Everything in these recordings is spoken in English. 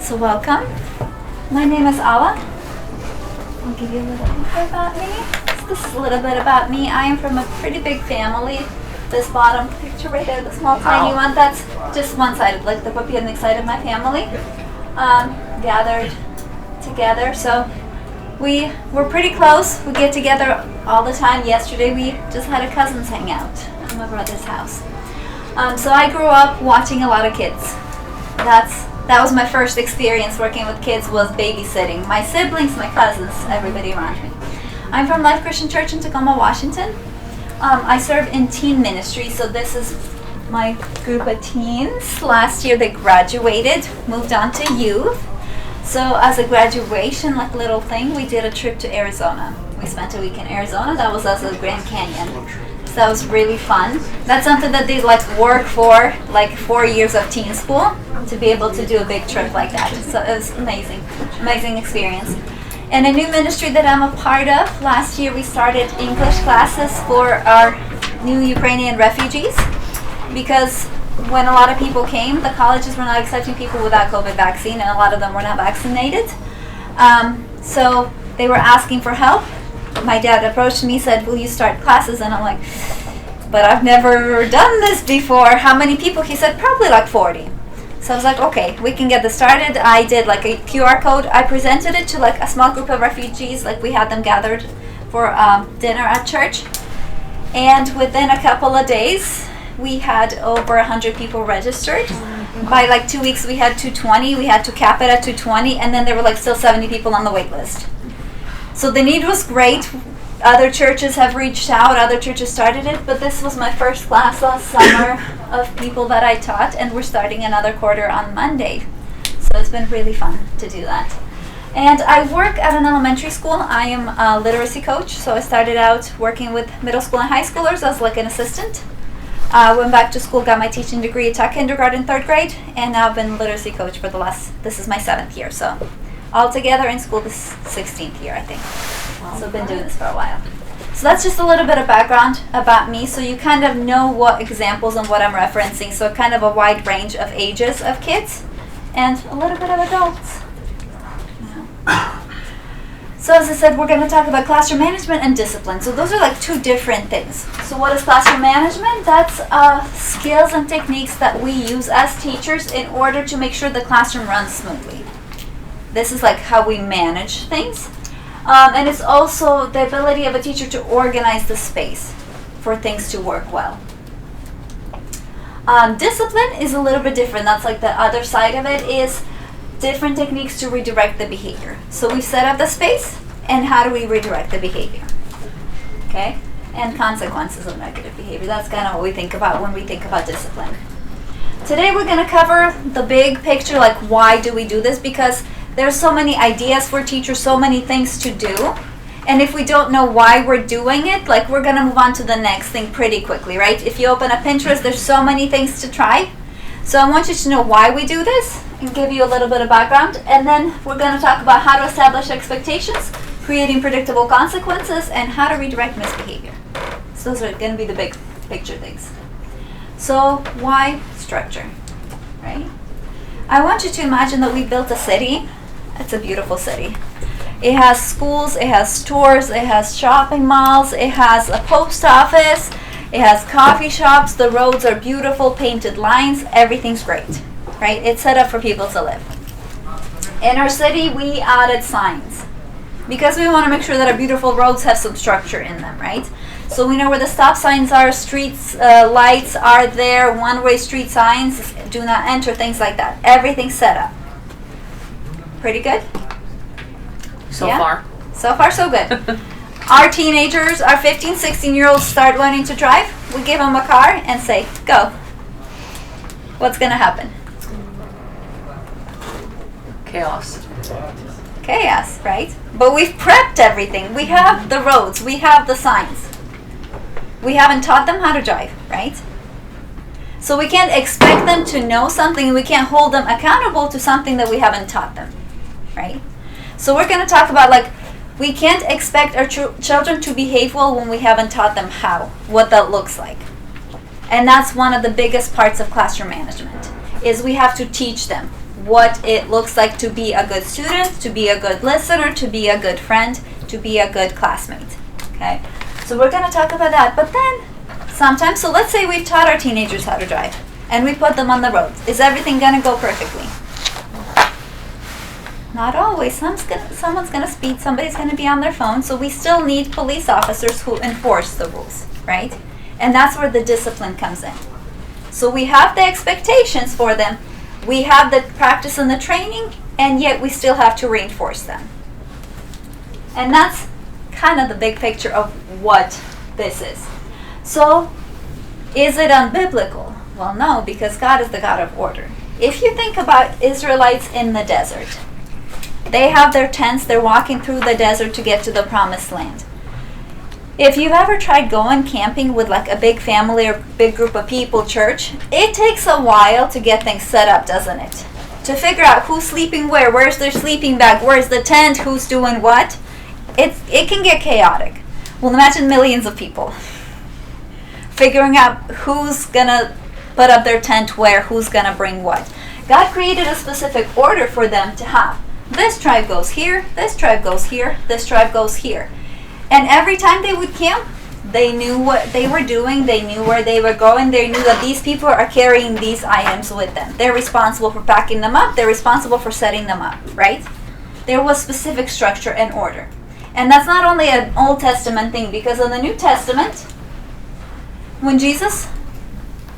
So welcome. My name is Alla. I'll give you a little info about me. So this is a little bit about me. I am from a pretty big family. This bottom picture right there, the small tiny one, that's just one side, like the papirnik side of my family, gathered together. So we're pretty close. We get together all the time. Yesterday we just had a cousins hangout at my brother's house. So I grew up watching a lot of kids. That was my first experience working with kids, was babysitting. My siblings, my cousins, everybody around me. I'm from Life Christian Church in Tacoma, Washington. I serve in teen ministry, so this is my group of teens. Last year they graduated, moved on to youth. So as a graduation, like little thing, we did a trip to Arizona. We spent a week in Arizona. That was us at Grand Canyon. So that was really fun. That's something that they work for, 4 years of teen school, to be able to do a big trip like that. So it was amazing experience. And a new ministry that I'm a part of, last year we started English classes for our new Ukrainian refugees, because when a lot of people came, the colleges were not accepting people without COVID vaccine, and a lot of them were not vaccinated. So they were asking for help. My dad approached me, said, "Will you start classes?" And I'm like, "But I've never done this before. How many people?" He said, "Probably 40. So I was like, "Okay, we can get this started." I did a QR code. I presented it to a small group of refugees. We had them gathered for dinner at church. And within a couple of days, we had over 100 people registered. By 2 weeks, we had 220. We had to cap it at 220, and then there were still 70 people on the wait list. So the need was great. Other churches have reached out, other churches started it, but this was my first class last summer of people that I taught, and we're starting another quarter on Monday. So it's been really fun to do that. And I work at an elementary school. I am a literacy coach, so I started out working with middle school and high schoolers as an assistant. Went back to school, got my teaching degree, taught kindergarten, 3rd grade, and now I've been a literacy coach for this is my 7th year. So altogether in school, this 16th year, I think. So I've been doing this for a while. So that's just a little bit of background about me, so you kind of know what examples and what I'm referencing. So kind of a wide range of ages of kids and a little bit of adults. So as I said, we're going to talk about classroom management and discipline. So those are 2 different things. So what is classroom management? That's skills and techniques that we use as teachers in order to make sure the classroom runs smoothly. This is how we manage things. And it's also the ability of a teacher to organize the space for things to work well. Discipline is a little bit different. That's the other side of it, is different techniques to redirect the behavior. So we set up the space, and how do we redirect the behavior? Okay? And consequences of negative behavior. That's kind of what we think about when we think about discipline. Today we're going to cover the big picture, why do we do this? Because there's so many ideas for teachers, so many things to do. And if we don't know why we're doing it, we're going to move on to the next thing pretty quickly, right? If you open up Pinterest, there's so many things to try. So I want you to know why we do this and give you a little bit of background. And then we're going to talk about how to establish expectations, creating predictable consequences, and how to redirect misbehavior. So those are going to be the big picture things. So why structure, right? I want you to imagine that we built a city. It's a beautiful city. It has schools, it has stores, it has shopping malls, it has a post office, it has coffee shops, the roads are beautiful, painted lines, everything's great, right? It's set up for people to live. In our city, we added signs because we want to make sure that our beautiful roads have some structure in them, right? So we know where the stop signs are, streets, lights are there, one-way street signs, do not enter, things like that. Everything's set up. Pretty good? So far. So far, so good. Our teenagers, our 15, 16-year-olds start learning to drive. We give them a car and say, go. What's going to happen? Chaos. Chaos, right? But we've prepped everything. We have the roads. We have the signs. We haven't taught them how to drive, right? So we can't expect them to know something. We can't hold them accountable to something that we haven't taught them, right? So we're going to talk about we can't expect our children to behave well when we haven't taught them how, what that looks like. And that's one of the biggest parts of classroom management, is we have to teach them what it looks like to be a good student, to be a good listener, to be a good friend, to be a good classmate. Okay, so we're going to talk about that. But then sometimes, so let's say we've taught our teenagers how to drive and we put them on the road. Is everything going to go perfectly? Not always. Someone's going to speed, somebody's going to be on their phone, so we still need police officers who enforce the rules, right? And that's where the discipline comes in. So we have the expectations for them, we have the practice and the training, and yet we still have to reinforce them. And that's kind of the big picture of what this is. So, is it unbiblical? Well, no, because God is the God of order. If you think about Israelites in the desert, they have their tents, they're walking through the desert to get to the promised land. If you've ever tried going camping with like a big family or big group of people, church, it takes a while to get things set up, doesn't it? To figure out who's sleeping where, where's their sleeping bag, where's the tent, who's doing what. It can get chaotic. Well, imagine millions of people figuring out who's gonna put up their tent where, who's gonna bring what. God created a specific order for them to have. This tribe goes here, this tribe goes here, this tribe goes here. And every time they would camp, they knew what they were doing, they knew where they were going, they knew that these people are carrying these items with them. They're responsible for packing them up, they're responsible for setting them up, right? There was specific structure and order. And that's not only an Old Testament thing, because in the New Testament, when Jesus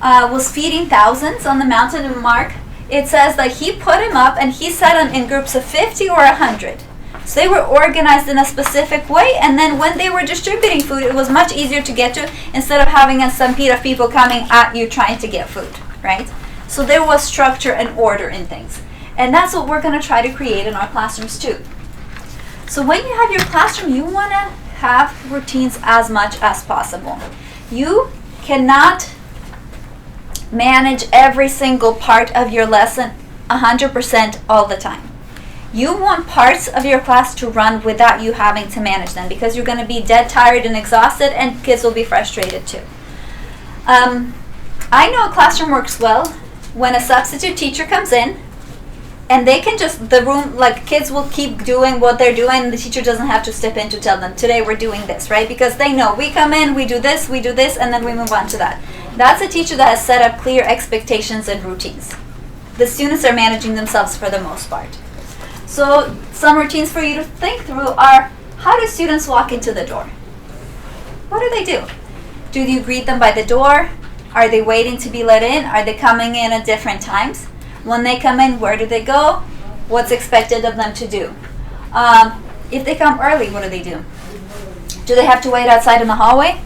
was feeding thousands on the mountain of Mark, it says that he put them up and he set them in groups of 50 or 100. So they were organized in a specific way, and then when they were distributing food, it was much easier to get to instead of having a stampede of people coming at you trying to get food, right? So there was structure and order in things. And that's what we're going to try to create in our classrooms too. So when you have your classroom, you want to have routines as much as possible. You cannot manage every single part of your lesson 100% all the time. You want parts of your class to run without you having to manage them, because you're going to be dead tired and exhausted, and kids will be frustrated too. I know a classroom works well when a substitute teacher comes in and they can just, the room, like kids will keep doing what they're doing, and the teacher doesn't have to step in to tell them, today we're doing this, right? Because they know, we come in, we do this, and then we move on to that. That's a teacher that has set up clear expectations and routines. The students are managing themselves for the most part. So some routines for you to think through are, how do students walk into the door? What do? Do you greet them by the door? Are they waiting to be let in? Are they coming in at different times? When they come in, where do they go? What's expected of them to do? If they come early, what do? Do they have to wait outside in the hallway?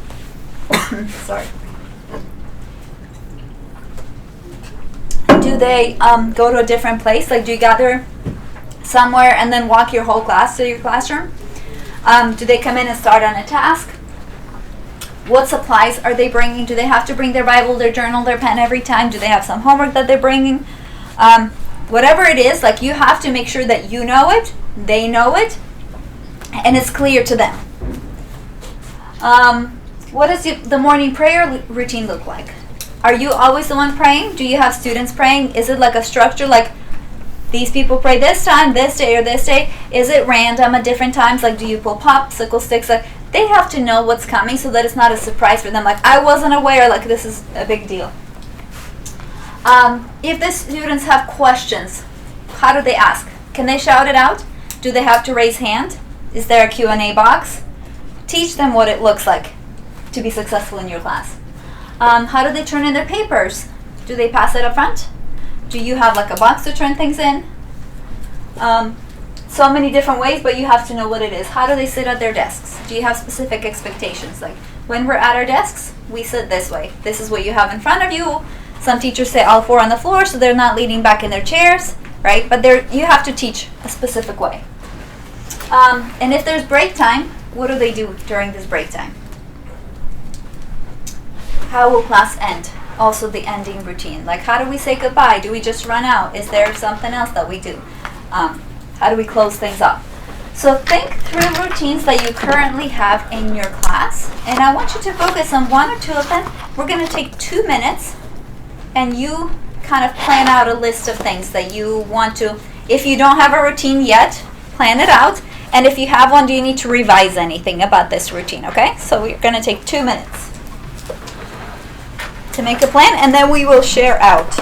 Sorry. Do they go to a different place? Like, do you gather somewhere and then walk your whole class to your classroom? Do they come in and start on a task? What supplies are they bringing? Do they have to bring their Bible, their journal, their pen every time? Do they have some homework that they're bringing? Whatever it is, like, you have to make sure that you know it, they know it, and it's clear to them. What does the morning prayer routine look like? Are you always the one praying? Do you have students praying? Is it like a structure, like these people pray this time, this day, or this day? Is it random at different times? Like, do you pull popsicle sticks? Like, they have to know what's coming so that it's not a surprise for them. Like, I wasn't aware, like, this is a big deal. If the students have questions, how do they ask? Can they shout it out? Do they have to raise hand? Is there a Q&A box? Teach them what it looks like to be successful in your class. How do they turn in their papers? Do they pass it up front? Do you have like a box to turn things in? So many different ways, but you have to know what it is. How do they sit at their desks? Do you have specific expectations? Like, when we're at our desks, we sit this way. This is what you have in front of you. Some teachers say all four on the floor, so they're not leaning back in their chairs, right? But you have to teach a specific way. And if there's break time, what do they do during this break time? How will class end? Also the ending routine. Like, how do we say goodbye? Do we just run out? Is there something else that we do? How do we close things up? So think through routines that you currently have in your class, and I want you to focus on one or two of them. We're going to take 2 minutes, and you kind of plan out a list of things that you want to, if you don't have a routine yet, plan it out. And if you have one, do you need to revise anything about this routine, okay? So we're going to take 2 minutes to make a plan, and then we will share out.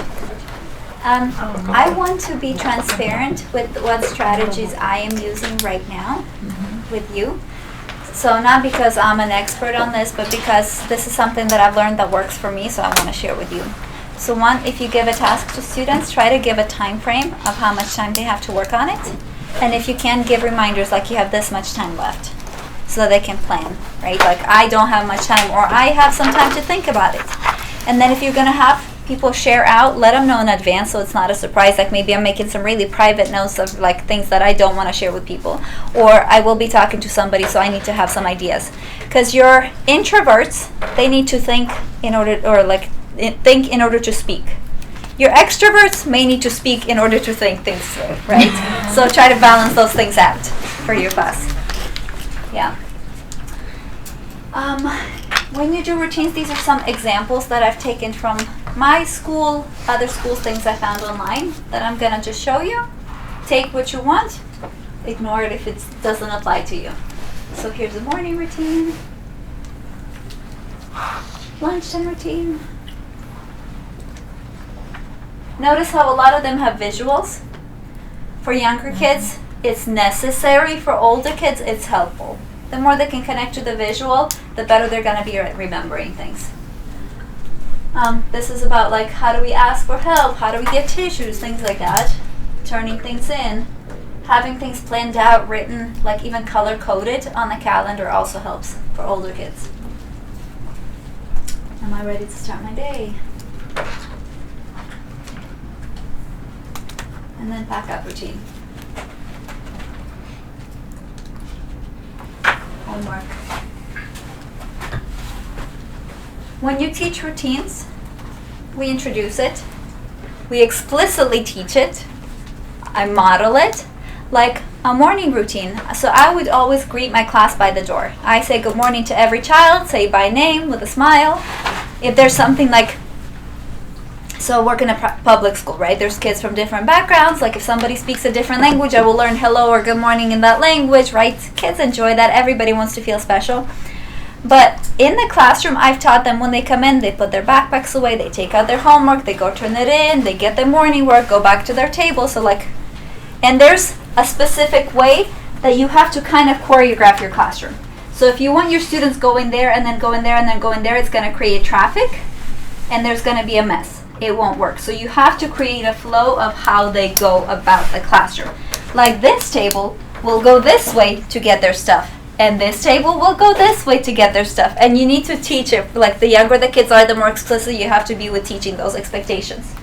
I want to be transparent with what strategies I am using right now with you. So not because I'm an expert on this, but because this is something that I've learned that works for me, so I want to share with you. So one, if you give a task to students, try to give a time frame of how much time they have to work on it. And if you can, give reminders like you have this much time left so that they can plan, right? Like I don't have much time, or I have some time to think about it. And then if you're going to have people share out, let them know in advance so it's not a surprise. Like maybe I'm making some really private notes of like things that I don't want to share with people, or I will be talking to somebody, so I need to have some ideas. Because your introverts, they need to think in order, or like think in order to speak. Your extroverts may need to speak in order to think things through, right? So try to balance those things out for your class. Yeah. When you do routines, these are some examples that I've taken from my school, other schools, things I found online that I'm going to just show you. Take what you want, ignore it if it doesn't apply to you. So here's a morning routine, lunchtime routine. Notice how a lot of them have visuals. For younger kids, it's necessary. For older kids, it's helpful. The more they can connect to the visual, the better they're going to be at remembering things. This is about like how do we ask for help, how do we get tissues, things like that. Turning things in. Having things planned out, written, like even color-coded on the calendar also helps for older kids. Am I ready to start my day? And then pack up routine. Homework. When you teach routines, we introduce it, we explicitly teach it, I model it, like a morning routine. So I would always greet my class by the door. I say good morning to every child, say by name with a smile. If there's something like, so I work in a public school, right? There's kids from different backgrounds. Like if somebody speaks a different language, I will learn hello or good morning in that language, right? Kids enjoy that. Everybody wants to feel special. But in the classroom, I've taught them when they come in, they put their backpacks away, they take out their homework, they go turn it in, they get their morning work, go back to their table. So like, and there's a specific way that you have to kind of choreograph your classroom. So if you want your students going there and then going there and then going there, it's going to create traffic and there's going to be a mess. It won't work. So you have to create a flow of how they go about the classroom. Like this table will go this way to get their stuff, and this table will go this way to get their stuff. And you need to teach it. Like the younger the kids are, the more explicit you have to be with teaching those expectations.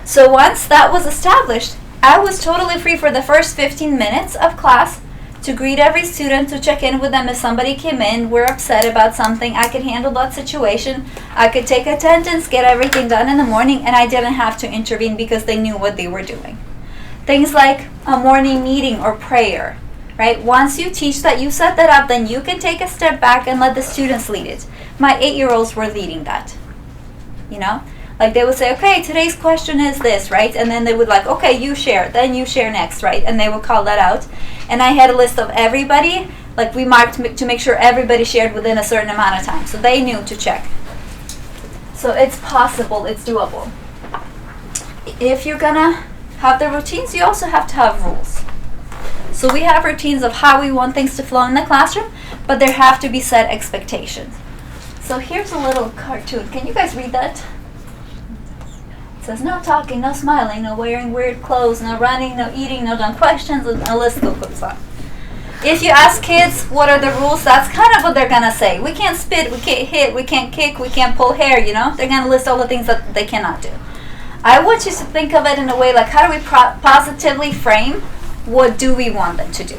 So once that was established, I was totally free for the first 15 minutes of class to greet every student, to check in with them if somebody came in, we're upset about something. I could handle that situation. I could take attendance, get everything done in the morning, and I didn't have to intervene because they knew what they were doing. Things like a morning meeting or prayer, right? Once you teach that, you set that up, then you can take a step back and let the students lead it. My 8-year-olds were leading that, you know? Like they would say, okay, today's question is this, right? And then they would like, okay, you share, then you share next, right? And they would call that out. And I had a list of everybody, like we marked to make sure everybody shared within a certain amount of time. So they knew to check. So it's possible, it's doable. If you're gonna have the routines, you also have to have rules. So we have routines of how we want things to flow in the classroom, but there have to be set expectations. So here's a little cartoon. Can you guys read that? It says no talking, no smiling, no wearing weird clothes, no running, no eating, no dumb questions, and a list goes on. If you ask kids what are the rules, that's kind of what they're going to say. We can't spit, we can't hit, we can't kick, we can't pull hair, you know? They're going to list all the things that they cannot do. I want you to think of it in a way like how do we positively frame what do we want them to do?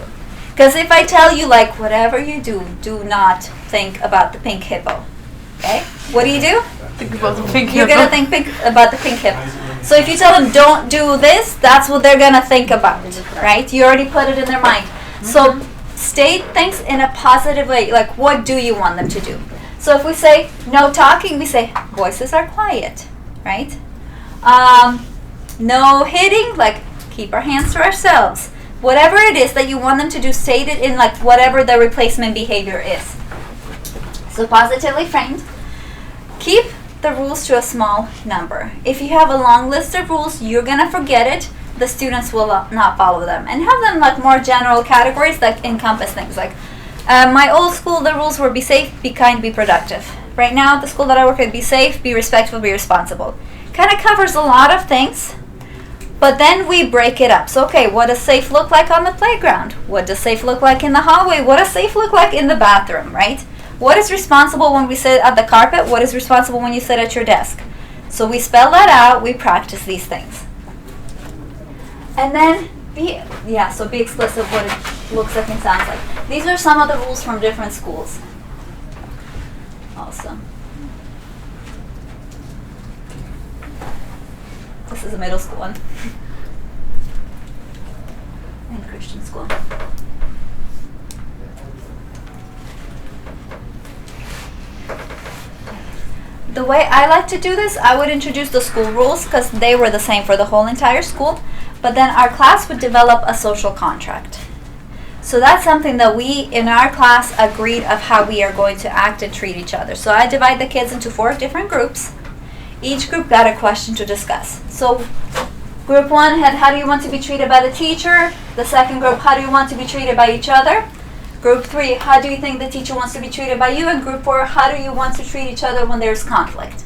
Because if I tell you like whatever you do, do not think about the pink hippo. Okay? What do? Think about the pink You're hippo. going to think about the pink hippo. So if you tell them don't do this, that's what they're going to think about, right? You already put it in their mind. So state things in a positive way, like what do you want them to do? So if we say no talking, we say voices are quiet, right? No hitting, like keep our hands to ourselves. Whatever it is that you want them to do, state it in like whatever the replacement behavior is. So positively framed. Keep the rules to a small number. If you have a long list of rules, you're gonna forget it. The students will not follow them. And have them like more general categories that encompass things like my old school, the rules were be safe, be kind, be productive. Right now, the school that I work at, be safe, be respectful, be responsible. Kind of covers a lot of things, but then we break it up. So, okay, what does safe look like on the playground? What does safe look like in the hallway? What does safe look like in the bathroom, right? What is responsible when we sit at the carpet? What is responsible when you sit at your desk? So we spell that out, we practice these things. And then be explicit what it looks like and sounds like. These are some of the rules from different schools. Awesome. This is a middle school one. And Christian school. The way I like to do this, I would introduce the school rules because they were the same for the whole entire school, but then our class would develop a social contract. So that's something that we in our class agreed of how we are going to act and treat each other. So I divide the kids into 4 different groups. Each group got a question to discuss. So group 1 had how do you want to be treated by the teacher? The second group, how do you want to be treated by each other? Group 3, how do you think the teacher wants to be treated by you? And group 4, how do you want to treat each other when there's conflict?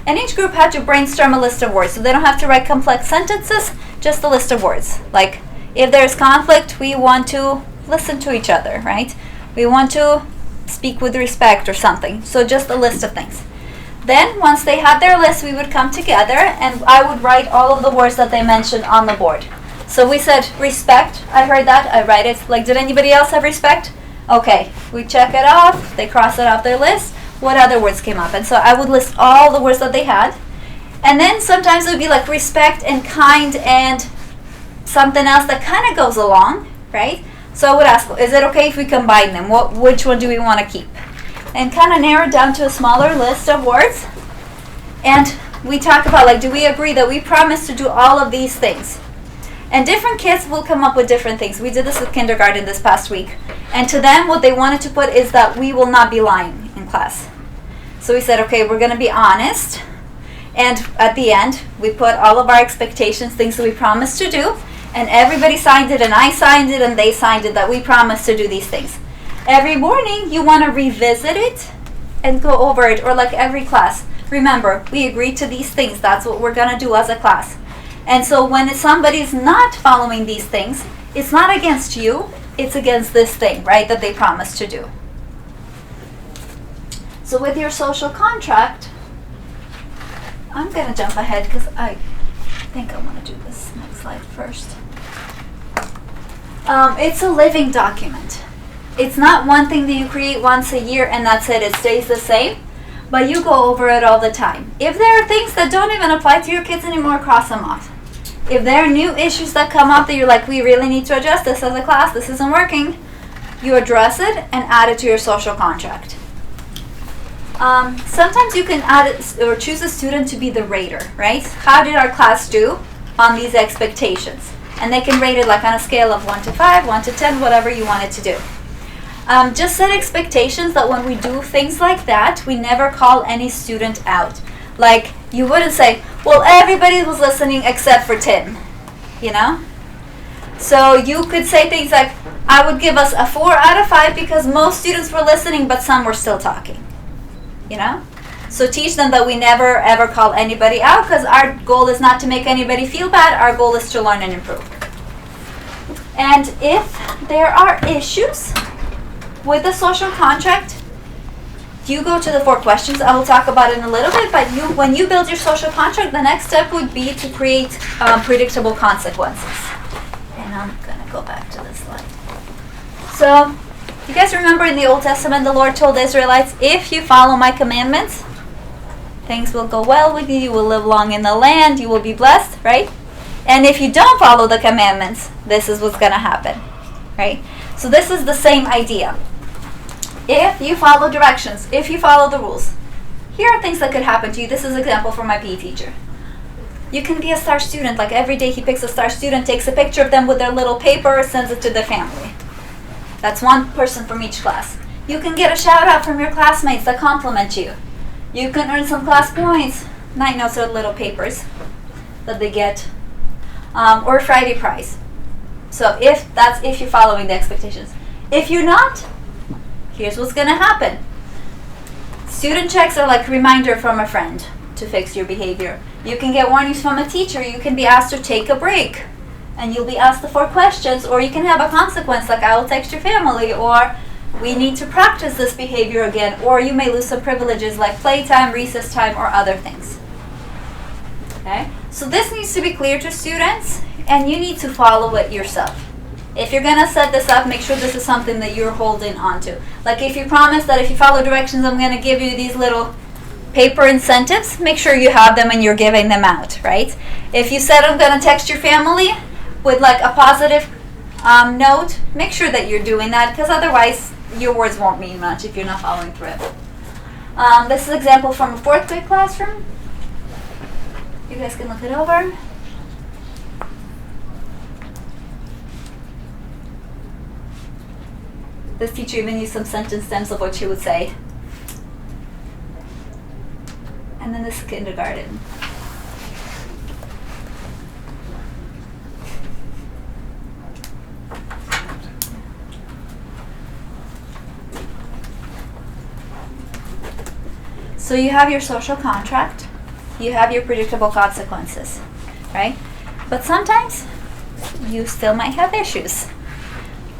And each group had to brainstorm a list of words. So they don't have to write complex sentences, just a list of words. Like, if there's conflict, we want to listen to each other, right? We want to speak with respect or something. So just a list of things. Then, once they had their list, we would come together and I would write all of the words that they mentioned on the board. So we said respect, I heard that, I write it. Like, did anybody else have respect? Okay, we check it off, they cross it off their list. What other words came up? And so I would list all the words that they had. And then sometimes it would be like respect and kind and something else that kind of goes along, right? So I would ask, is it okay if we combine them? Which one do we want to keep? And kind of narrow it down to a smaller list of words. And we talk about, like, do we agree that we promise to do all of these things? And different kids will come up with different things. We did this with kindergarten this past week. And to them, what they wanted to put is that we will not be lying in class. So we said, okay, we're going to be honest. And at the end, we put all of our expectations, things that we promised to do. And everybody signed it, and I signed it, and they signed it, that we promised to do these things. Every morning, you want to revisit it and go over it. Or like every class, remember, we agreed to these things. That's what we're going to do as a class. And so when somebody's not following these things, it's not against you, it's against this thing, right, that they promised to do. So with your social contract, I'm going to jump ahead because I think I want to do this next slide first. It's a living document. It's not one thing that you create once a year and that's it, it stays the same, but you go over it all the time. If there are things that don't even apply to your kids anymore, cross them off. If there are new issues that come up that you're like, we really need to adjust this as a class, this isn't working, you address it and add it to your social contract. Sometimes you can add it or choose a student to be the rater, right? How did our class do on these expectations? And they can rate it like on a scale of 1 to 5, 1 to 10, whatever you want it to do. Just set expectations that when we do things like that, we never call any student out. Like, you wouldn't say, well, everybody was listening except for Tim, you know? So you could say things like, I would give us a 4 out of 5 because most students were listening, but some were still talking, you know? So teach them that we never, ever call anybody out because our goal is not to make anybody feel bad. Our goal is to learn and improve. And if there are issues with the social contract, you go to the 4 questions. I will talk about it in a little bit, but when you build your social contract, the next step would be to create predictable consequences. And I'm going to go back to this slide. So, you guys remember in the Old Testament, the Lord told the Israelites, if you follow my commandments, things will go well with you, you will live long in the land, you will be blessed, right? And if you don't follow the commandments, this is what's going to happen, right? So this is the same idea. If you follow directions, if you follow the rules, here are things that could happen to you. This is an example from my PE teacher. You can be a star student, like every day he picks a star student, takes a picture of them with their little paper, sends it to their family. That's one person from each class. You can get a shout out from your classmates that compliment you. You can earn some class points. Night notes are little papers that they get, or a Friday prize. So if you're following the expectations. If you're not, here's what's gonna happen. Student checks are like a reminder from a friend to fix your behavior. You can get warnings from a teacher. You can be asked to take a break, and you'll be asked the 4 questions, or you can have a consequence like I will text your family, or we need to practice this behavior again, or you may lose some privileges like playtime, recess time, or other things. Okay? So this needs to be clear to students, and you need to follow it yourself. If you're gonna set this up, make sure this is something that you're holding on to. Like if you promise that if you follow directions, I'm gonna give you these little paper incentives, make sure you have them and you're giving them out, right? If you said I'm gonna text your family with like a positive note, make sure that you're doing that, because otherwise your words won't mean much if you're not following through it. This is an example from a 4th grade classroom. You guys can look it over. This teacher even used some sentence stems of what she would say. And then this is kindergarten. So you have your social contract, you have your predictable consequences, right? But sometimes you still might have issues.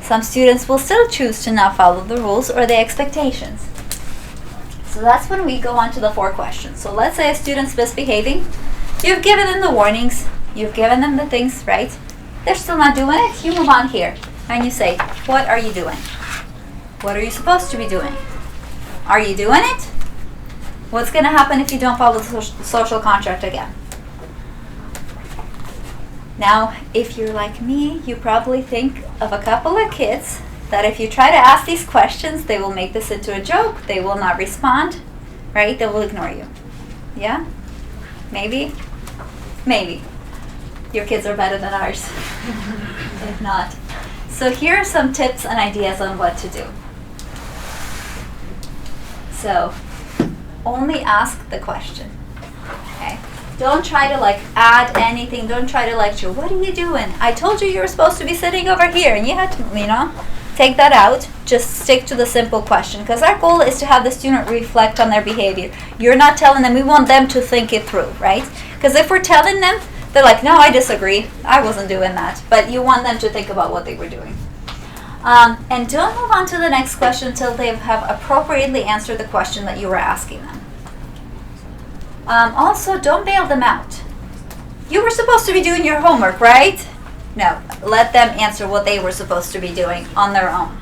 Some students will still choose to not follow the rules or the expectations. So that's when we go on to the 4 questions. So let's say a student's misbehaving. You've given them the warnings. You've given them the things, right? They're still not doing it. You move on here. And you say, what are you doing? What are you supposed to be doing? Are you doing it? What's going to happen if you don't follow the social contract again? Now, if you're like me, you probably think of a couple of kids that if you try to ask these questions, they will make this into a joke. They will not respond, right? They will ignore you. Yeah? Maybe? Maybe. Your kids are better than ours. If not. So here are some tips and ideas on what to do. So, only ask the question. Okay? Don't try to like add anything. Don't try to lecture. What are you doing? I told you were supposed to be sitting over here, and you had to, take that out. Just stick to the simple question, because our goal is to have the student reflect on their behavior. You're not telling them. We want them to think it through, right? Because if we're telling them, they're like, no, I disagree. I wasn't doing that. But you want them to think about what they were doing. And don't move on to the next question until they have appropriately answered the question that you were asking them. Also, don't bail them out. You were supposed to be doing your homework, right? No, let them answer what they were supposed to be doing on their own.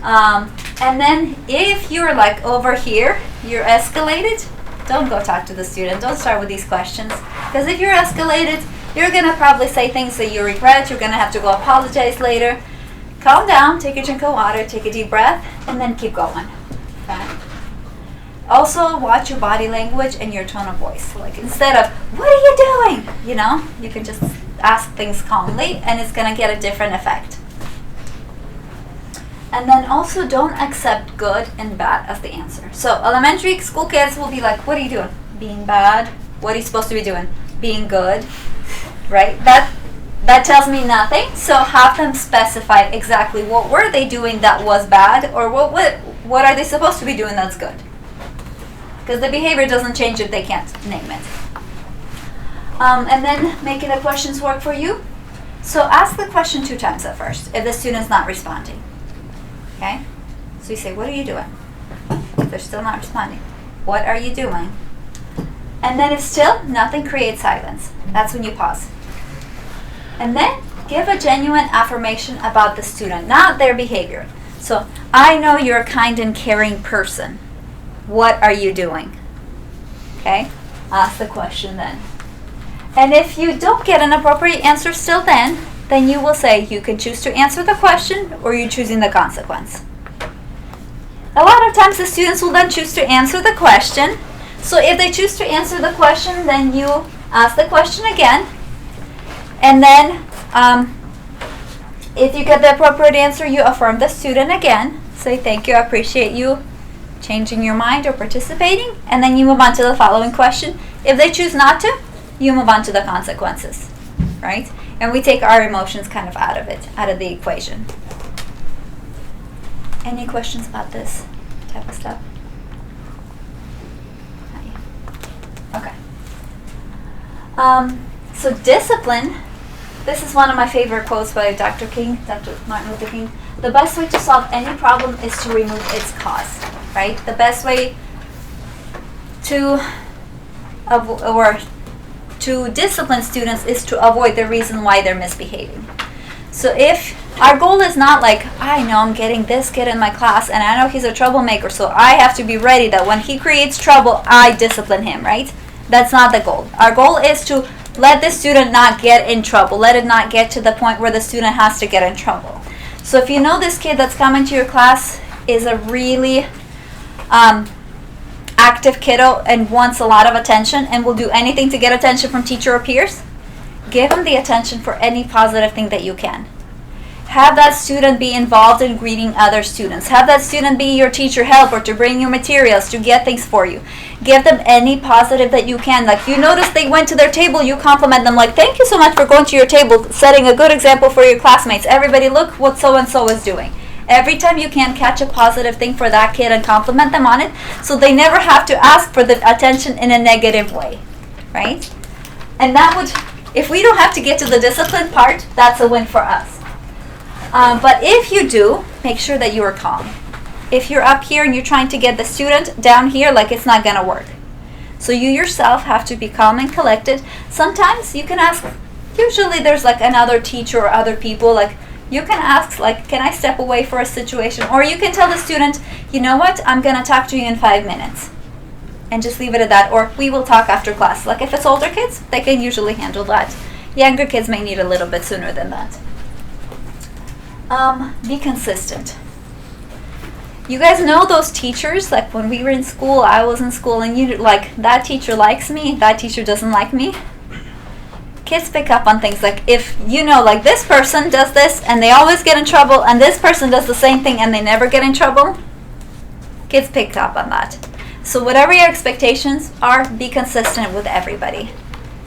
And then if you're like over here, you're escalated, don't go talk to the student. Don't start with these questions. Because if you're escalated, you're going to probably say things that you regret. You're going to have to go apologize later. Calm down, take a drink of water, take a deep breath, and then keep going. Okay? Also, watch your body language and your tone of voice. Like instead of, what are you doing? You can just ask things calmly and it's going to get a different effect. And then also don't accept good and bad as the answer. So elementary school kids will be like, what are you doing? Being bad. What are you supposed to be doing? Being good. Right? That tells me nothing. So have them specify exactly what were they doing that was bad, or what are they supposed to be doing that's good. Because the behavior doesn't change if they can't name it. And then making the questions work for you. So ask the question 2 times at first if the student's not responding. Okay? So you say, what are you doing? If they're still not responding, what are you doing? And then if still nothing, create silence. That's when you pause. And then give a genuine affirmation about the student, not their behavior. So, I know you're a kind and caring person. What are you doing? Okay? Ask the question then. And if you don't get an appropriate answer still then you will say you can choose to answer the question or you're choosing the consequence. A lot of times the students will then choose to answer the question. So if they choose to answer the question, then you ask the question again, and then if you get the appropriate answer, you affirm the student again. Say, thank you, I appreciate you changing your mind or participating, and then you move on to the following question. If they choose not to, you move on to the consequences, right? And we take our emotions kind of out of it, out of the equation. Any questions about this type of stuff? Okay. So discipline, this is one of my favorite quotes by Dr. Martin Luther King. The best way to solve any problem is to remove its cause, right? The best way to discipline students is to avoid the reason why they're misbehaving. So if our goal is not like, I know I'm getting this kid in my class and I know he's a troublemaker, so I have to be ready that when he creates trouble, I discipline him, right? That's not the goal. Our goal is to let the student not get in trouble. Let it not get to the point where the student has to get in trouble. So if you know this kid that's coming to your class is a really active kiddo and wants a lot of attention and will do anything to get attention from teacher or peers, give him the attention for any positive thing that you can. Have that student be involved in greeting other students. Have that student be your teacher helper to bring you materials, to get things for you. Give them any positive that you can. Like you notice they went to their table, you compliment them like, thank you so much for going to your table, setting a good example for your classmates. Everybody look what so-and-so is doing. Every time you can, catch a positive thing for that kid and compliment them on it so they never have to ask for the attention in a negative way, right? And that would, if we don't have to get to the discipline part, that's a win for us. But if you do, make sure that you are calm. If you're up here and you're trying to get the student down here, like it's not going to work. So you yourself have to be calm and collected. Sometimes you can ask, usually there's like another teacher or other people, like you can ask, like, can I step away for a situation? Or you can tell the student, you know what, I'm going to talk to you in 5 minutes. And just leave it at that. Or we will talk after class. Like if it's older kids, they can usually handle that. Younger kids may need a little bit sooner than that. Be consistent. You guys know those teachers, like when we were in school, I was in school, and you like, that teacher likes me, that teacher doesn't like me. Kids pick up on things like if you know like this person does this and they always get in trouble and this person does the same thing and they never get in trouble, kids pick up on that. So whatever your expectations are, be consistent with everybody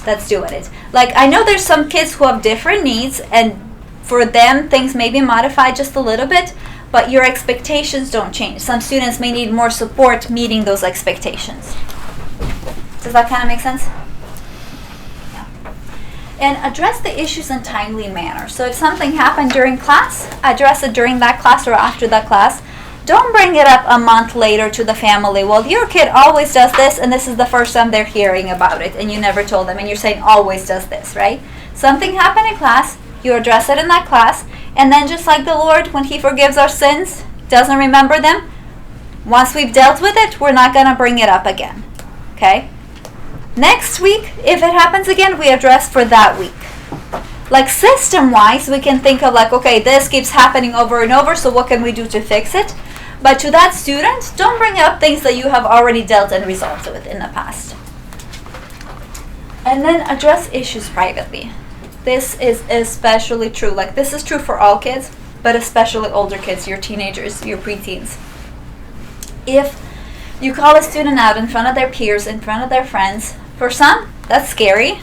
that's doing it. Like I know there's some kids who have different needs and for them, things may be modified just a little bit, but your expectations don't change. Some students may need more support meeting those expectations. Does that kind of make sense? Yeah. And address the issues in a timely manner. So if something happened during class, address it during that class or after that class. Don't bring it up a month later to the family. Well, your kid always does this, and this is the first time they're hearing about it, and you never told them, and you're saying always does this, right? Something happened in class, you address it in that class, and then just like the Lord, when He forgives our sins, doesn't remember them, once we've dealt with it, we're not going to bring it up again. Okay? Next week, if it happens again, we address for that week. Like system-wise, we can think of like, okay, this keeps happening over and over, so what can we do to fix it? But to that student, don't bring up things that you have already dealt and resolved with in the past. And then address issues privately. This is especially true. Like this is true for all kids, but especially older kids, your teenagers, your preteens. If you call a student out in front of their peers, in front of their friends, for some, that's scary,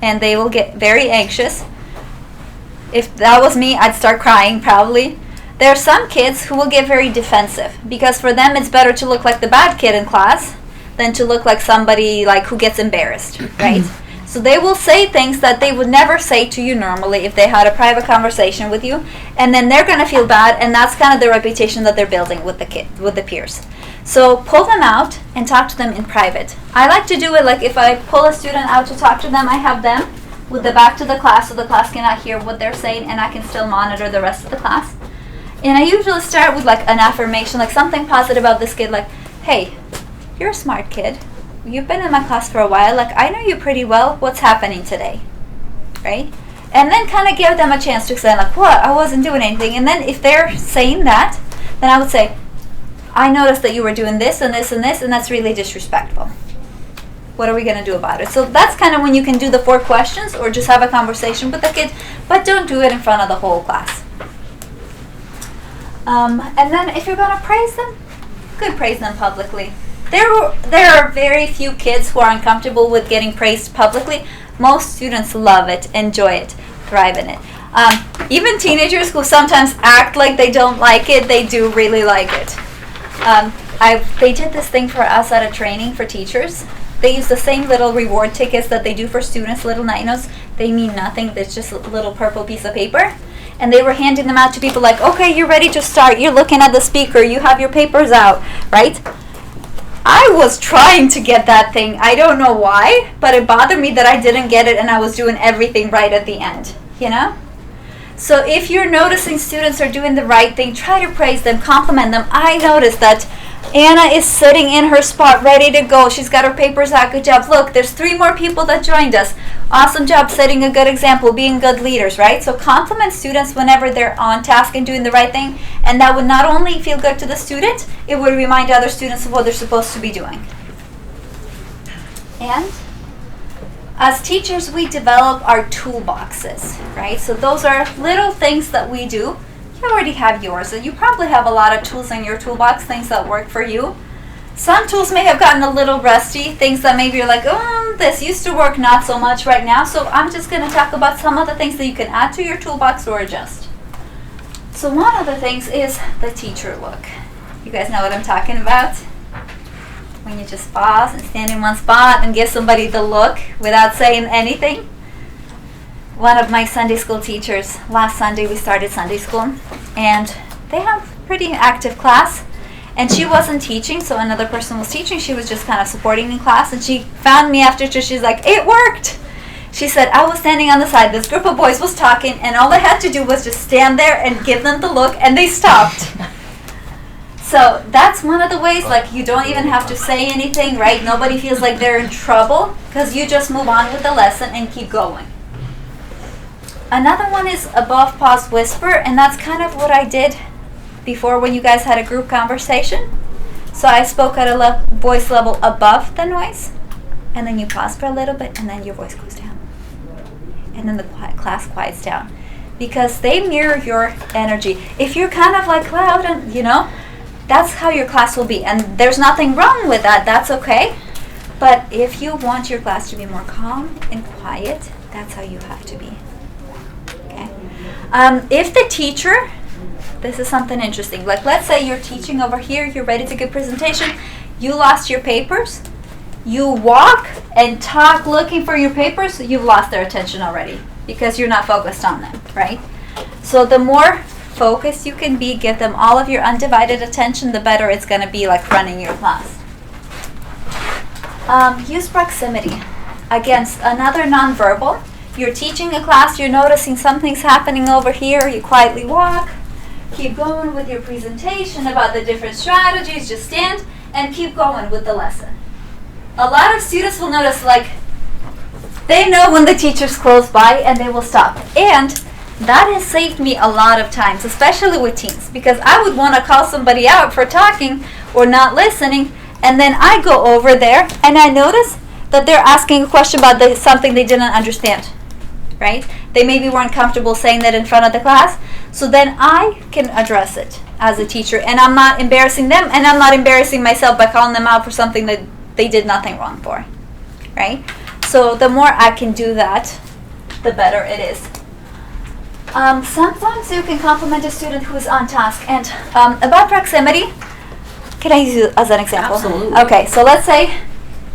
and they will get very anxious. If that was me, I'd start crying probably. There are some kids who will get very defensive, because for them it's better to look like the bad kid in class than to look like somebody like who gets embarrassed, right? So they will say things that they would never say to you normally if they had a private conversation with you, and then they're going to feel bad, and that's kind of the reputation that they're building with the peers. So pull them out and talk to them in private. I like to do it like if I pull a student out to talk to them, I have them with the back to the class so the class cannot hear what they're saying, and I can still monitor the rest of the class. And I usually start with like an affirmation, like something positive about this kid, like, hey, you're a smart kid. You've been in my class for a while. Like, I know you pretty well. What's happening today? Right? And then kind of give them a chance to explain, like, what? I wasn't doing anything. And then if they're saying that, then I would say, I noticed that you were doing this and this and this, and that's really disrespectful. What are we going to do about it? So that's kind of when you can do the 4 questions or just have a conversation with the kid, but don't do it in front of the whole class. And then if you're going to praise them, good, praise them publicly. There are very few kids who are uncomfortable with getting praised publicly. Most students love it, enjoy it, thrive in it. Even teenagers who sometimes act like they don't like it, they do really like it. They did this thing for us at a training for teachers. They use the same little reward tickets that they do for students, little night notes. They mean nothing. It's just a little purple piece of paper. And they were handing them out to people like, okay, you're ready to start. You're looking at the speaker. You have your papers out, right? I was trying to get that thing. I don't know why, but it bothered me that I didn't get it and I was doing everything right at the end, you know? So if you're noticing students are doing the right thing, try to praise them, compliment them. I noticed that Anna is sitting in her spot ready to go. She's got her papers out. Good job. Look, there's 3 more people that joined us. Awesome job setting a good example, being good leaders, right? So compliment students whenever they're on task and doing the right thing. And that would not only feel good to the student, it would remind other students of what they're supposed to be doing. And as teachers, we develop our toolboxes, right? So those are little things that we do. You already have yours, and you probably have a lot of tools in your toolbox, things that work for you. Some tools may have gotten a little rusty, things that maybe you're like, oh, this used to work, not so much right now. So I'm just going to talk about some of the things that you can add to your toolbox or adjust. So one of the things is the teacher look. You guys know what I'm talking about? When you just pause and stand in one spot and give somebody the look without saying anything. One of my Sunday school teachers, last Sunday we started Sunday school, and they have pretty active class, and she wasn't teaching, so another person was teaching. She was just kind of supporting in class, and she found me after church. She's like, it worked. She said, I was standing on the side, this group of boys was talking, and all I had to do was just stand there and give them the look, and they stopped. So that's one of the ways, like, you don't even have to say anything, right? Nobody feels like they're in trouble, because you just move on with the lesson and keep going. Another one is above, pause, whisper, and that's kind of what I did before when you guys had a group conversation. So I spoke at a voice level above the noise, and then you pause for a little bit, and then your voice goes down. And then the class quiets down. Because they mirror your energy. If you're kind of like loud, and that's how your class will be. And there's nothing wrong with that. That's okay. But if you want your class to be more calm and quiet, that's how you have to be. If the teacher, this is something interesting, like let's say you're teaching over here, you're ready to give presentation, you lost your papers, you walk and talk looking for your papers, you've lost their attention already because you're not focused on them, right? So the more focused you can be, give them all of your undivided attention, the better it's going to be like running your class. Use proximity. Again, another nonverbal. You're teaching a class, you're noticing something's happening over here, you quietly walk, keep going with your presentation about the different strategies, just stand and keep going with the lesson. A lot of students will notice, like, they know when the teacher's close by and they will stop. And that has saved me a lot of times, especially with teens, because I would want to call somebody out for talking or not listening, and then I go over there and I notice that they're asking a question about something they didn't understand. Right? They maybe weren't comfortable saying that in front of the class. So then I can address it as a teacher. And I'm not embarrassing them. And I'm not embarrassing myself by calling them out for something that they did nothing wrong for. Right? So the more I can do that, the better it is. Sometimes you can compliment a student who is on task. And about proximity, can I use it as an example? Absolutely. Okay, so let's say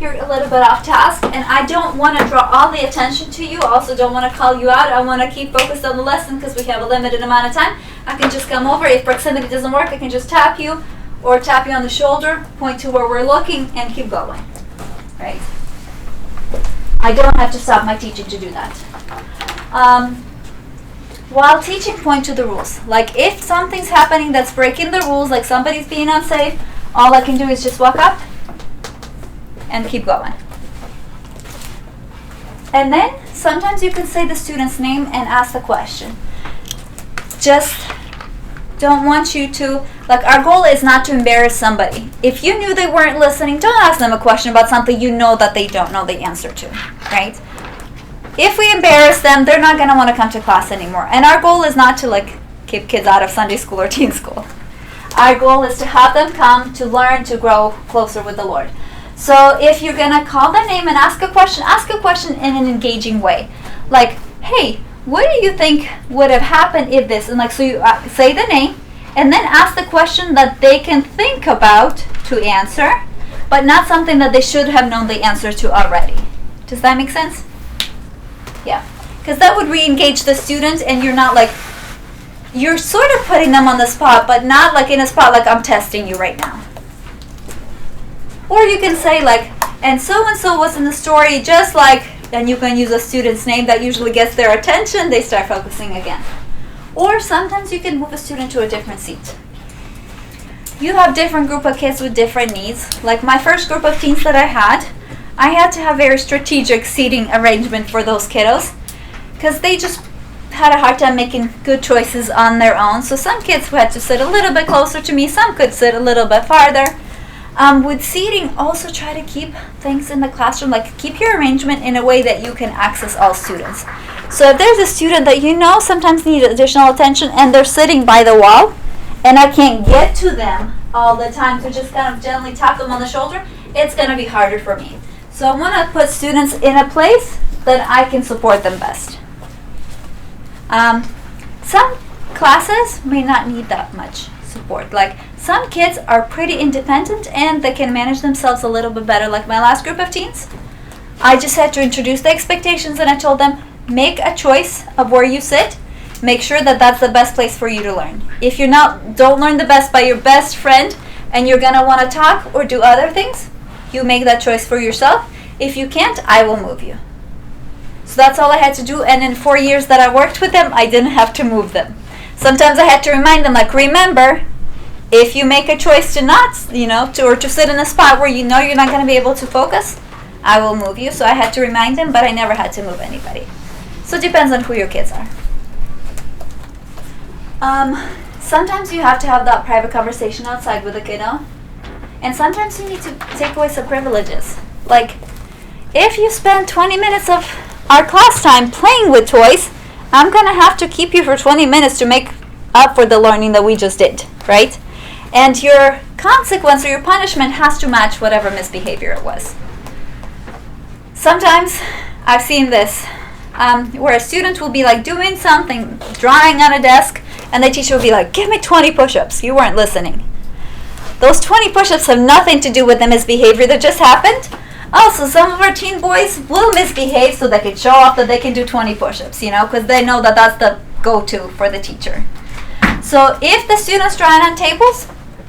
you're a little bit off task, and I don't want to draw all the attention to you. I also don't want to call you out. I want to keep focused on the lesson because we have a limited amount of time. I can just come over. If proximity doesn't work, I can just tap you or tap you on the shoulder, point to where we're looking, and keep going. Right? I don't have to stop my teaching to do that. While teaching, point to the rules. Like if something's happening that's breaking the rules, like somebody's being unsafe, all I can do is just walk up and keep going. And then sometimes you can say the student's name and ask the question. Just don't want you to, like, our goal is not to embarrass somebody. If you knew they weren't listening, don't ask them a question about something you know that they don't know the answer to, right? If we embarrass them, they're not going to want to come to class anymore. And our goal is not to, like, keep kids out of Sunday school or teen school. Our goal is to have them come to learn to grow closer with the Lord. So if you're going to call their name and ask a question in an engaging way. Like, hey, what do you think would have happened if this? And like, so you say the name and then ask the question that they can think about to answer, but not something that they should have known the answer to already. Does that make sense? Yeah. Because that would re-engage the student, and you're not like, you're sort of putting them on the spot, but not like in a spot like I'm testing you right now. Or you can say like, and so was in the story just like, and you can use a student's name that usually gets their attention, they start focusing again. Or sometimes you can move a student to a different seat. You have different group of kids with different needs. Like my first group of teens that I had to have very strategic seating arrangement for those kiddos because they just had a hard time making good choices on their own. So some kids had to sit a little bit closer to me, some could sit a little bit farther. With seating, also try to keep things in the classroom, like keep your arrangement in a way that you can access all students. So if there's a student that you know sometimes needs additional attention and they're sitting by the wall and I can't get to them all the time to just kind of gently tap them on the shoulder, it's going to be harder for me. So I want to put students in a place that I can support them best. Some classes may not need that much support. Like some kids are pretty independent and they can manage themselves a little bit better. Like my last group of teens, I just had to introduce the expectations and I told them, make a choice of where you sit. Make sure that that's the best place for you to learn. If you're not, don't learn the best by your best friend and you're going to want to talk or do other things, you make that choice for yourself. If you can't, I will move you. So that's all I had to do. And in 4 years that I worked with them, I didn't have to move them. Sometimes I had to remind them, like, remember, if you make a choice to not, to sit in a spot where you know you're not going to be able to focus, I will move you. So I had to remind them, but I never had to move anybody. So it depends on who your kids are. Sometimes you have to have that private conversation outside with a kiddo. And sometimes you need to take away some privileges. Like, if you spend 20 minutes of our class time playing with toys, I'm going to have to keep you for 20 minutes to make up for the learning that we just did, right? And your consequence or your punishment has to match whatever misbehavior it was. Sometimes I've seen this where a student will be like doing something, drawing on a desk, and the teacher will be like, give me 20 push-ups. You weren't listening. Those 20 push-ups have nothing to do with the misbehavior that just happened. Also, some of our teen boys will misbehave so they can show off that they can do 20 push-ups, because they know that that's the go-to for the teacher. So if the student's drawing on tables,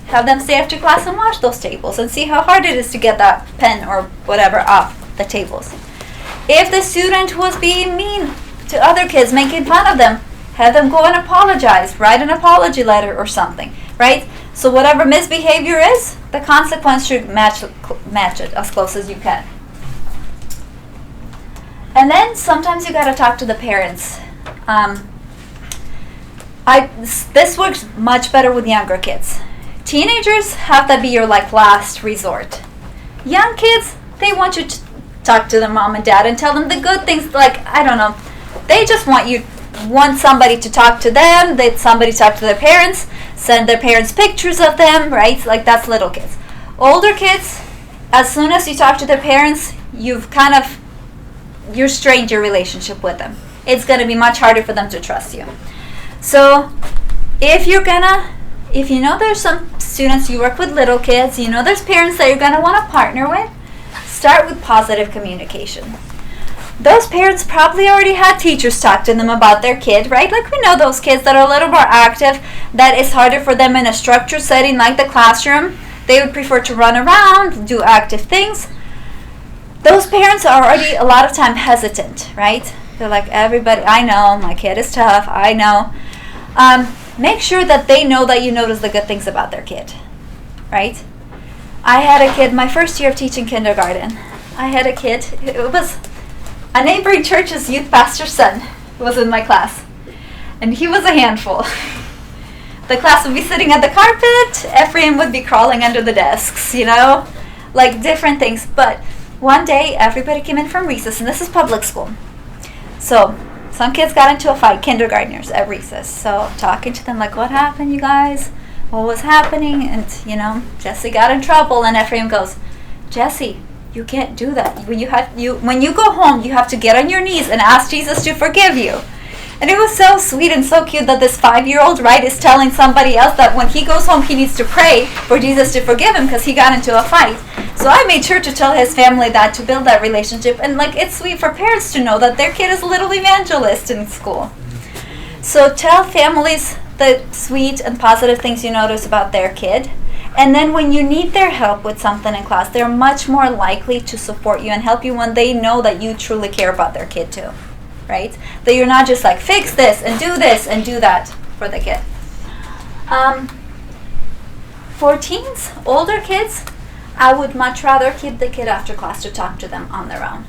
have them stay after class and wash those tables and see how hard it is to get that pen or whatever off the tables. If the student was being mean to other kids, making fun of them, have them go and apologize, write an apology letter or something, right? So whatever misbehavior is, the consequence should match it as close as you can. And then sometimes you got to talk to the parents. This works much better with younger kids. Teenagers have to be your last resort. Young kids, they want you to talk to their mom and dad and tell them the good things. They just want somebody to talk to them. Somebody talk to their parents, send their parents pictures of them, right? Like that's little kids. Older kids, as soon as you talk to their parents, you've strained your relationship with them. It's going to be much harder for them to trust you. So if you know there's some students you work with little kids, there's parents that you're going to want to partner with, start with positive communication. Those parents probably already had teachers talk to them about their kid, right? Like we know those kids that are a little more active, that it's harder for them in a structured setting like the classroom. They would prefer to run around, do active things. Those parents are already a lot of time hesitant, right? They're like, everybody, I know, my kid is tough, I know. Make sure that they know that you notice the good things about their kid, right? I had a kid, my first year of teaching kindergarten, I had a kid, it was a neighboring church's youth pastor's son who was in my class. And he was a handful. the class would be sitting at the carpet, Ephraim would be crawling under the desks, like different things. But one day, everybody came in from recess, and this is public school. So some kids got into a fight, kindergartners at recess. So talking to them like, what happened, you guys? What was happening? And, Jesse got in trouble, and Ephraim goes, Jesse, you can't do that. When you go home, you have to get on your knees and ask Jesus to forgive you. And it was so sweet and so cute that this 5-year-old, right, is telling somebody else that when he goes home, he needs to pray for Jesus to forgive him because he got into a fight. So I made sure to tell his family that, to build that relationship. And, it's sweet for parents to know that their kid is a little evangelist in school. So tell families the sweet and positive things you notice about their kid. And then when you need their help with something in class, they're much more likely to support you and help you when they know that you truly care about their kid too. Right? That you're not just like, fix this and do that for the kid. For teens, older kids, I would much rather keep the kid after class to talk to them on their own.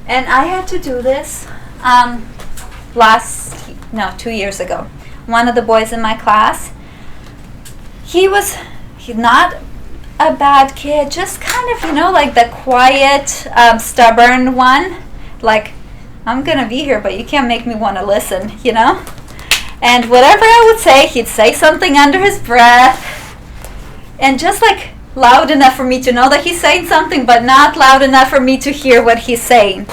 And I had to do this 2 years ago. One of the boys in my class, he's not a bad kid, just kind of, like the quiet, stubborn one. Like, I'm going to be here, but you can't make me want to listen, And whatever I would say, he'd say something under his breath. And just like loud enough for me to know that he's saying something, but not loud enough for me to hear what he's saying.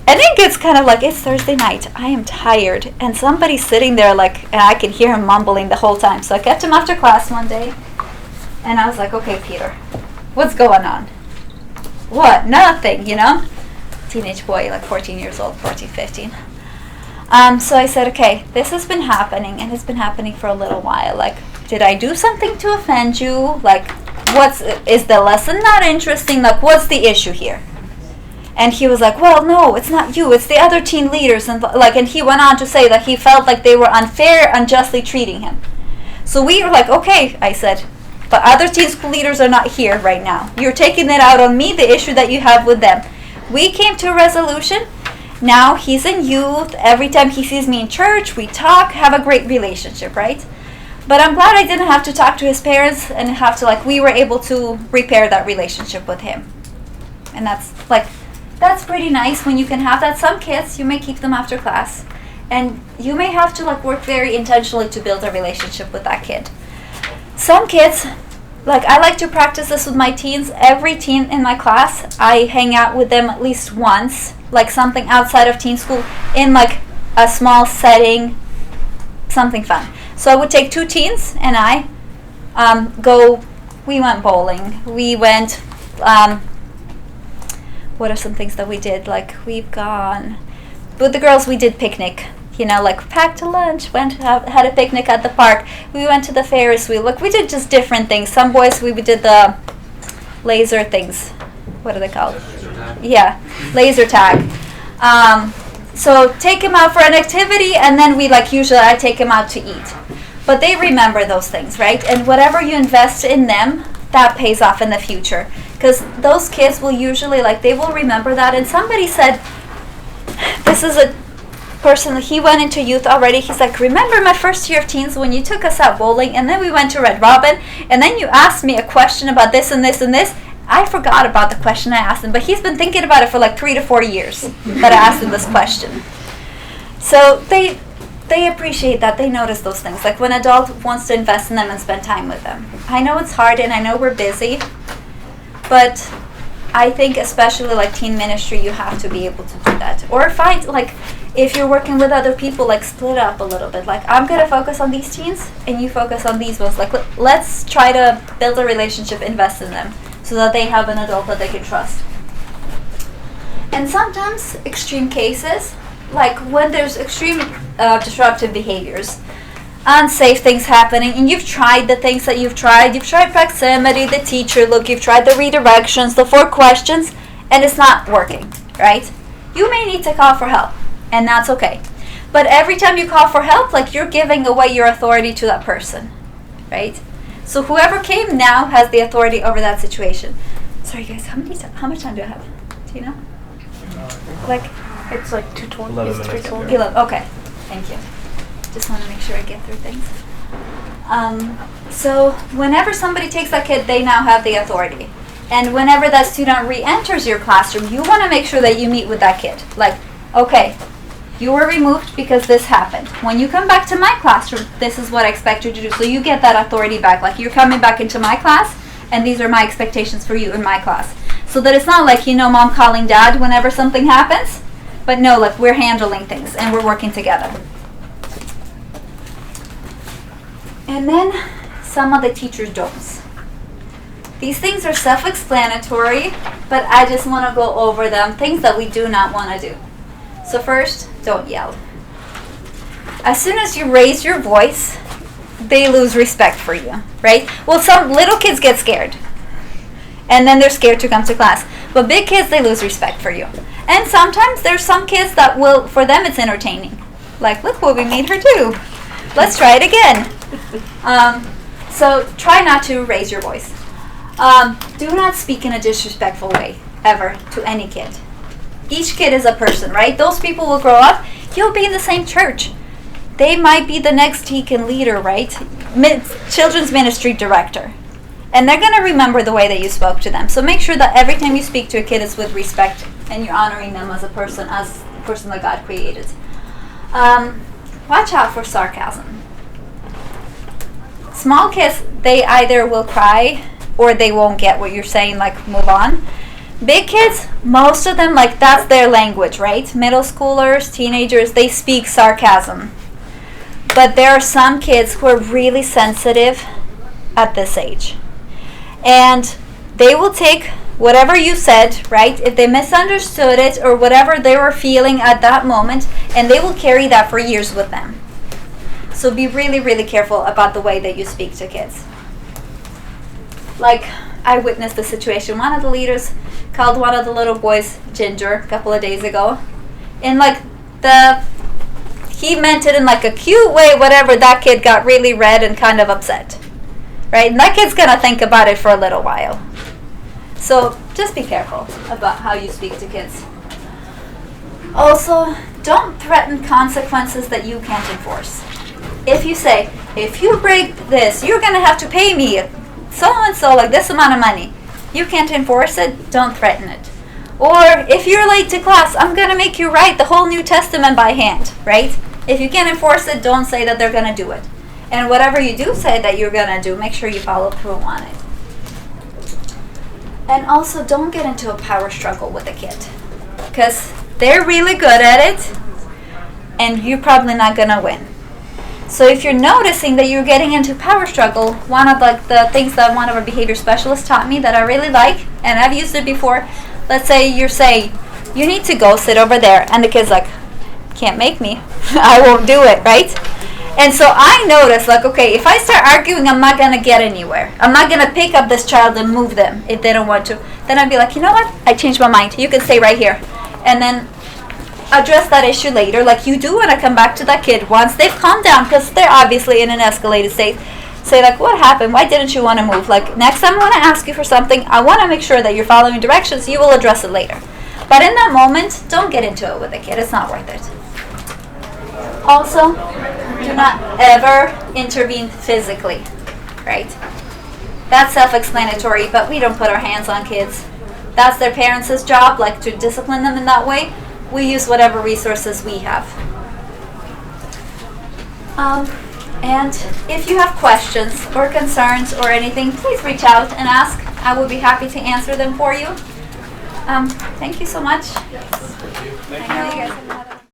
And it gets kind of like, it's Thursday night. I am tired. And somebody's sitting there and I can hear him mumbling the whole time. So I kept him after class one day. And I was like, okay, Peter, what's going on? What? Nothing, Teenage boy, 14 years old, 14, 15. So I said, okay, this has been happening, and it's been happening for a little while. Did I do something to offend you? Is the lesson not interesting? What's the issue here? And he was like, well, no, it's not you, it's the other teen leaders. And he went on to say that he felt like they were unjustly treating him. So we were like, okay, I said, but other teen school leaders are not here right now. You're taking it out on me, the issue that you have with them. We came to a resolution. Now he's in youth. Every time he sees me in church, we talk, have a great relationship, right? But I'm glad I didn't have to talk to his parents and have to, we were able to repair that relationship with him. And that's pretty nice when you can have that. Some kids, you may keep them after class. And you may have to, work very intentionally to build a relationship with that kid. Some kids, I like to practice this with my teens. Every teen in my class, I hang out with them at least once, something outside of teen school, in a small setting, something fun. So I would take 2 teens and I we went bowling. We went, what are some things that we did? We've gone, with the girls we did picnic. Packed a lunch, had a picnic at the park. We went to the Ferris wheel. We did just different things. Some boys, we did the laser things. What are they called? Laser tag. Yeah, laser tag. So take them out for an activity, and then usually I take them out to eat. But they remember those things, right? And whatever you invest in them, that pays off in the future. Because those kids will usually, they will remember that. And somebody said, this is a person, he went into youth already. He's like, remember my first year of teens when you took us out bowling and then we went to Red Robin and then you asked me a question about this and this and this? I forgot about the question I asked him, but he's been thinking about it for 3 to 4 years that I asked him this question. So they appreciate that. They notice those things. When an adult wants to invest in them and spend time with them. I know it's hard and I know we're busy, but I think especially teen ministry, you have to be able to do that. Or find, if you're working with other people, split up a little bit. I'm going to focus on these teens and you focus on these ones. Let's try to build a relationship, invest in them so that they have an adult that they can trust. And sometimes extreme cases, when there's extreme disruptive behaviors, unsafe things happening, and you've tried the things that you've tried proximity, the teacher look, you've tried the redirections, the 4 questions, and it's not working, right? You may need to call for help, and that's okay. But every time you call for help, you're giving away your authority to that person, right? So whoever came now has the authority over that situation. Sorry guys, how much time do I have? Do you know? It's 2:20. 11 It's minutes. 3:20. 11. Okay, thank you. Just want to make sure I get through things. So whenever somebody takes that kid, they now have the authority. And whenever that student re-enters your classroom, you want to make sure that you meet with that kid. Like, okay, you were removed because this happened. When you come back to my classroom, this is what I expect you to do. So you get that authority back. Like, you're coming back into my class, and these are my expectations for you in my class. So that it's not like, mom calling dad whenever something happens. But no, like, we're handling things, and we're working together. And then some of the teacher's don'ts. These things are self-explanatory, but I just want to go over them, things that we do not want to do. So first, don't yell. As soon as you raise your voice, they lose respect for you, right? Well, some little kids get scared, and then they're scared to come to class. But big kids, they lose respect for you. And sometimes there's some kids that will, for them it's entertaining. Like, look what we made her do. Let's try it again. So try not to raise your voice. Do not speak in a disrespectful way, ever, to any kid. Each kid is a person, right? Those people will grow up. You'll be in the same church. They might be the next deacon leader, right? Children's ministry director. And they're going to remember the way that you spoke to them. So make sure that every time you speak to a kid, it's with respect and you're honoring them as a person, that God created. Watch out for sarcasm. Small kids, they either will cry or they won't get what you're saying, like, move on. Big kids, most of them, like, that's their language, right? Middle schoolers, teenagers, they speak sarcasm. But there are some kids who are really sensitive at this age. And they will take whatever you said, right? If they misunderstood it or whatever they were feeling at that moment, and they will carry that for years with them. So be really, really careful about the way that you speak to kids. Like, I witnessed the situation. One of the leaders called one of the little boys Ginger a couple of days ago. And he meant it in like a cute way, whatever. That kid got really red and kind of upset. Right? And that kid's going to think about it for a little while. So just be careful about how you speak to kids. Also, don't threaten consequences that you can't enforce. If you say, if you break this, you're going to have to pay me so-and-so, like this amount of money. You can't enforce it, don't threaten it. Or if you're late to class, I'm going to make you write the whole New Testament by hand, right? If you can't enforce it, don't say that they're going to do it. And whatever you do say that you're going to do, make sure you follow through on it. And also, don't get into a power struggle with a kid. Because they're really good at it, and you're probably not going to win. So if you're noticing that you're getting into power struggle, one of the things that one of our behavior specialists taught me that I really like, and I've used it before, let's say you're saying, you need to go sit over there, and the kid's like, can't make me, I won't do it, right? And so I notice, like, okay, if I start arguing, I'm not going to get anywhere. I'm not going to pick up this child and move them if they don't want to. Then I'd be like, you know what, I changed my mind, you can stay right here. And then address that issue later, like you do when I come back to that kid once they've calmed down, because they're obviously in an escalated state. Say, like, what happened? Why didn't you want to move? Like, next time I want to ask you for something, I want to make sure that you're following directions. You will address it later. But in that moment, don't get into it with a kid. It's not worth it. Also, do not ever intervene physically, right? That's self-explanatory, but we don't put our hands on kids. That's their parents' job, like, to discipline them in that way. We use whatever resources we have. And if you have questions or concerns or anything, please reach out and ask. I will be happy to answer them for you. Thank you so much. Thank you. I know you guys have another